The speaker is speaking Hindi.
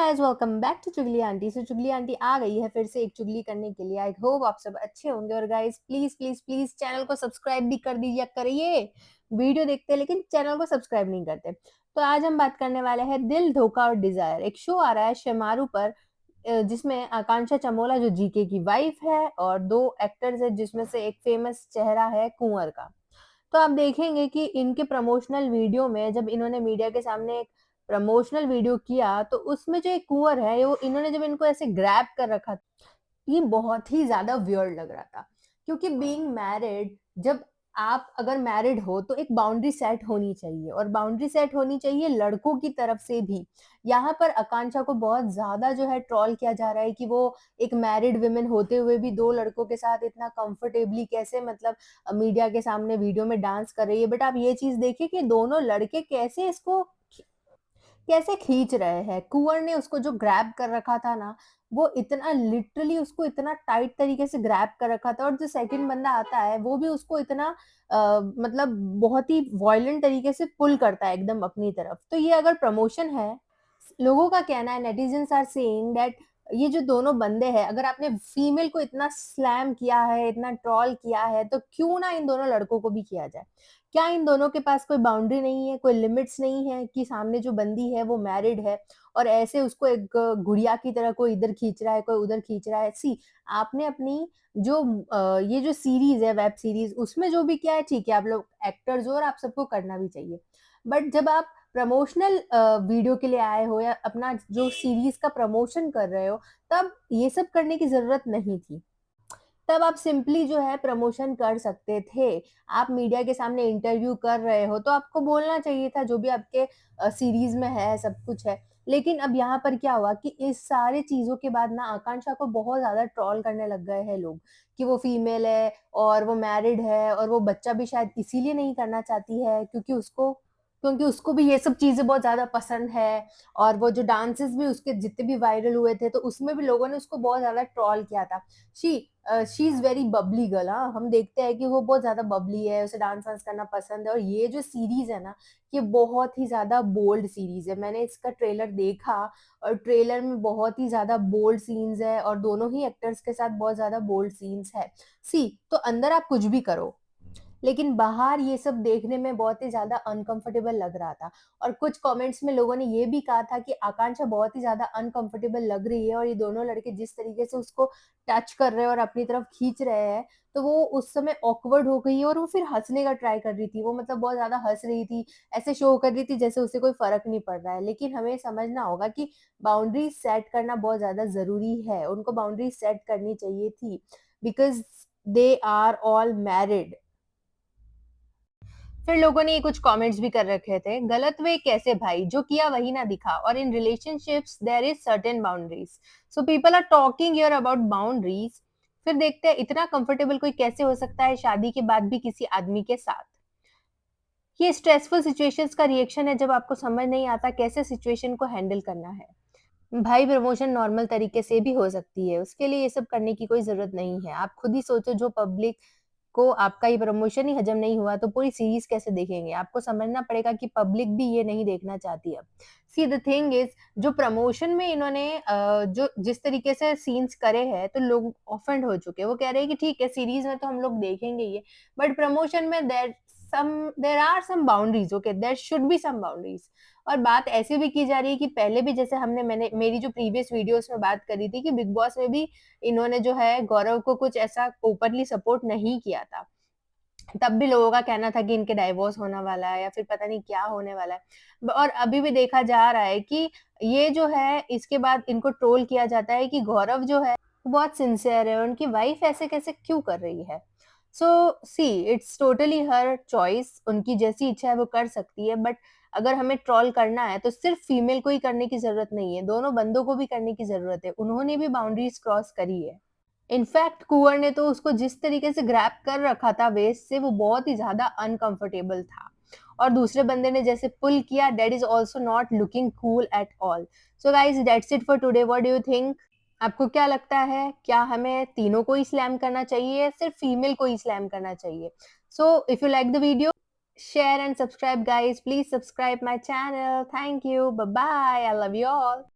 गाइस वेलकम बैक टू चुगली आंटी। चुगली आंटी आ गई है फिर से एक चुगली करने के लिए। आई होप आप सब अच्छे होंगे। और guys please please please channel को सब्सक्राइब भी कर दीजिए करिए। वीडियो देखते हैं लेकिन चैनल को सब्सक्राइब नहीं करते। तो आज हम बात करने वाले हैं दिल धोखा और डिजायर। एक शो आ रहा है शेमारू पर, जिसमें आकांक्षा चमोला जो जीके की वाइफ है और दो एक्टर्स है जिसमें से एक फेमस चेहरा है कुंवर का। तो आप देखेंगे कि इनके प्रमोशनल वीडियो में जब इन्होंने मीडिया के सामने एक प्रमोशनल वीडियो किया तो उसमें जो एक कुंवर है वो इन्होंने जब इनको ऐसे ग्रैब कर रखा, ये बहुत ही ज़्यादा वियर्ड लग रहा था। क्योंकि बीइंग मैरिड, जब आप अगर मैरिड हो तो एक बाउंड्री सेट होनी चाहिए और बाउंड्री सेट होनी चाहिए लड़कों की तरफ से भी। यहाँ पर आकांक्षा को बहुत ज़्यादा जो है ट्रोल किया जा रहा है कि वो एक मैरिड वुमेन होते हुए भी दो लड़कों के साथ इतना कंफर्टेबली कैसे, मतलब मीडिया के सामने वीडियो में डांस कर रही है। बट आप ये चीज़ देखिए कि दोनों लड़के कैसे इसको कैसे खींच रहे हैं। कुंवर ने उसको जो ग्रैब कर रखा था ना, वो इतना लिटरली उसको इतना टाइट तरीके से ग्रैब कर रखा था, और जो सेकंड बंदा आता है वो भी उसको इतना मतलब बहुत ही वॉयलेंट तरीके से पुल करता है एकदम अपनी तरफ। तो ये अगर प्रमोशन है, लोगों का कहना है, नेटिजन्स आर सेइंग दैट ये जो दोनों बंदे हैं, अगर आपने फीमेल को इतना स्लैम किया है, इतना ट्रॉल किया है, तो क्यों ना इन दोनों लड़कों को भी किया जाए। क्या इन दोनों के पास कोई बाउंड्री नहीं है, कोई लिमिट्स नहीं है कि सामने जो बंदी है वो मैरिड है और ऐसे उसको एक गुड़िया की तरह कोई इधर खींच रहा है, कोई उधर खींच रहा है। सी, आपने अपनी जो ये जो सीरीज है, वेब सीरीज, उसमें जो भी किया है ठीक है, आप लोग एक्टर्स हो और आप सबको करना भी चाहिए। बट जब आप प्रमोशनल वीडियो के लिए आए हो या अपना जो सीरीज का प्रमोशन कर रहे हो, तब ये सब करने की जरूरत नहीं थी। तब आप सिंपली जो है प्रमोशन कर सकते थे। आप मीडिया के सामने इंटरव्यू कर रहे हो तो आपको बोलना चाहिए था जो भी आपके सीरीज में है, सब कुछ है। लेकिन अब यहाँ पर क्या हुआ कि इस सारी चीजों के बाद ना आकांक्षा को बहुत ज्यादा ट्रोल करने लग गए हैं लोग कि वो फीमेल है और वो मैरिड है और वो बच्चा भी शायद इसीलिए नहीं करना चाहती है क्योंकि उसको भी ये सब चीजें बहुत ज्यादा पसंद है। और वो जो डांसेस भी उसके जितने भी वायरल हुए थे तो उसमें भी लोगों ने उसको बहुत ज्यादा ट्रोल किया था। She she is very bubbly girl. हाँ, हम देखते हैं कि वो बहुत ज्यादा बबली है, उसे डांस वांस करना पसंद है। और ये जो सीरीज है ना, ये बहुत ही ज्यादा बोल्ड सीरीज है। मैंने इसका ट्रेलर देखा और ट्रेलर में बहुत ही ज्यादा बोल्ड सीन्स है और दोनों ही एक्टर्स के साथ बहुत ज्यादा बोल्ड सीन्स है। सी, तो अंदर आप कुछ भी करो लेकिन बाहर ये सब देखने में बहुत ही ज़्यादा अनकंफर्टेबल लग रहा था। और कुछ कमेंट्स में लोगों ने ये भी कहा था कि आकांक्षा बहुत ही ज़्यादा अनकंफर्टेबल लग रही है और ये दोनों लड़के जिस तरीके से उसको टच कर रहे हैं और अपनी तरफ खींच रहे हैं, तो वो उस समय ऑकवर्ड हो गई है और वो फिर हँसने का ट्राई कर रही थी। वो मतलब बहुत ज़्यादा हँस रही थी, ऐसे शो कर रही थी जैसे उसे कोई फ़र्क नहीं पड़ रहा है। लेकिन हमें समझना होगा कि बाउंड्रीज़ सेट करना बहुत ज़्यादा ज़रूरी है। उनको बाउंड्रीज़ सेट करनी चाहिए थी, because they are all married. फिर लोगों ने ये कुछ कमेंट्स भी कर रखे थे, गलत वे कैसे भाई, जो किया वही ना दिखा, और in relationships there is certain boundaries. So people are talking here about boundaries. फिर देखते हैं इतना कंफर्टेबल कोई कैसे हो सकता है शादी के बाद भी किसी आदमी के साथ। ये स्ट्रेसफुल सिचुएशंस का रिएक्शन है जब आपको समझ नहीं आता कैसे सिचुएशन को हैंडल करना है। भाई, प्रमोशन नॉर्मल तरीके से भी हो सकती है, उसके लिए ये सब करने की कोई जरूरत नहीं है। आप खुद ही सोचो, जो पब्लिक को आपका ये प्रमोशन ही हजम नहीं हुआ तो पूरी सीरीज कैसे देखेंगे। आपको समझना पड़ेगा कि पब्लिक भी ये नहीं देखना चाहती अब। सी, द थिंग इज, जो प्रमोशन में इन्होंने जो जिस तरीके से सीन्स करे हैं तो लोग ऑफेंड हो चुके हैं। वो कह रहे हैं कि ठीक है, सीरीज में तो हम लोग देखेंगे ये, बट प्रमोशन में there are some boundaries. Okay, there should be some boundaries. और बात ऐसी भी की जा रही है कि पहले भी, जैसे मैंने मेरी जो प्रीवियस वीडियोस में बात करी थी कि बिग बॉस में भी इन्होंने जो है गौरव को कुछ ऐसा ओपनली सपोर्ट नहीं किया था। तब भी लोगों का कहना था कि इनके डाइवोर्स होने वाला है या फिर पता नहीं क्या होने वाला है। और अभी भी देखा जा रहा है कि ये जो है, इसके बाद इनको ट्रोल किया जाता है कि गौरव जो है वो बहुत सिंसियर है, उनकी वाइफ ऐसे कैसे क्यों कर रही है। सो सी, इट्स टोटली हर चॉइस, उनकी जैसी इच्छा है वो कर सकती है। बट अगर हमें ट्रोल करना है तो सिर्फ फीमेल को ही करने की जरूरत नहीं है, दोनों बंदों को भी करने की जरूरत है। उन्होंने भी बाउंड्रीज क्रॉस करी है। इनफैक्ट कुंवर ने तो उसको जिस तरीके से ग्रैब कर रखा था वेस्ट से, वो बहुत ही ज्यादा अनकंफर्टेबल था। और दूसरे बंदे ने जैसे पुल किया, that is also not looking cool at all. So guys, that's it for today. What do you think? आपको क्या लगता है, क्या हमें तीनों को ही स्लैम करना चाहिए या सिर्फ फीमेल को ही स्लैम करना चाहिए? So if you like the video, share and subscribe guys. Please subscribe my channel. Thank you. Bye bye. I love you all.